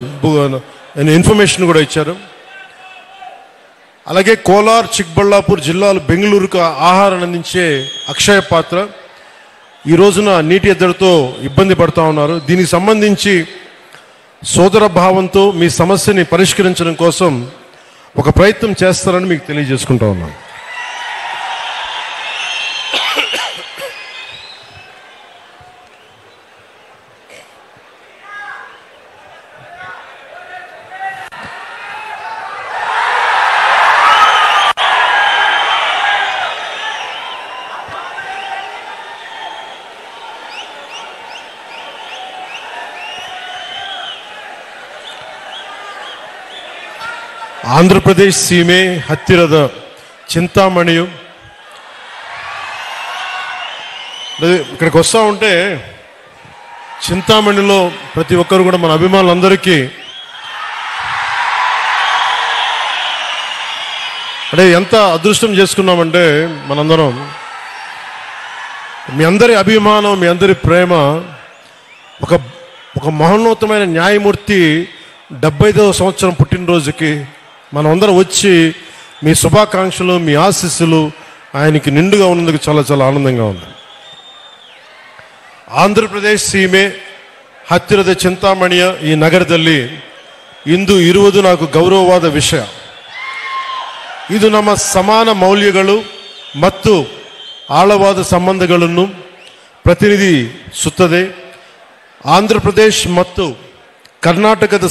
Information కూడా ఇచ్చారు. అలాగే కోలార్, చిక్బళ్ళాపూర్ జిల్లాలు బెంగళూరుకు ఆహారం అందించే అక్షయ పాత్ర ఈ రోజున నీటి ఎద్దడితో ఇబ్బంది పడుతూ ఉన్నారు. దీనికి సంబంధించి సోదర భావంతో మీ సమస్యని పరిష్కరించడం కోసం ఒక ప్రయత్నం చేస్తారని మీకు తెలియజేసుకుంటా ఉన్నాను. ಆಂಧ್ರಪ್ರದೇಶ ಸೀಮೆ ಹತ್ತಿರದ చింతామణి ఇక్కడికి వస్తూ ఉంటే చింతామణిలో ప్రతి ఒక్కరు కూడా మన అభిమానులందరికీ అంటే ఎంత అదృష్టం చేసుకున్నామంటే మనందరం మీ అందరి అభిమానం, మీ అందరి ప్రేమ ఒక మహోన్నతమైన న్యాయమూర్తి 75వ సంవత్సరం పుట్టినరోజుకి మనమందరం వచ్చి మీ శుభాకాంక్షలు, మీ ఆశీస్సులు ఆయనకి నిండుగా ఉన్నందుకు చాలా చాలా ఆనందంగా ఉంది. ಆಂಧ್ರಪ್ರದೇಶ ಸೀಮೆ ಹತ್ತಿರದ చింతామಣಿಯ ಈ ನಗರದಲ್ಲಿ ಇಂದು ಇರುವುದು నాకు ಗೌರವವಾದ ವಿಷಯ. ಇದು ನಮ್ಮ ಸಮಾನ ಮೌಲ್ಯಗಳು ಮತ್ತು ಆಳವಾದ ಸಂಬಂಧಗಳನ್ನು ಪ್ರತಿನಿಧಿಸುತ್ತದೆ. ಆಂಧ್ರಪ್ರದೇಶ ಮತ್ತು ಕರ್ನಾಟಕದ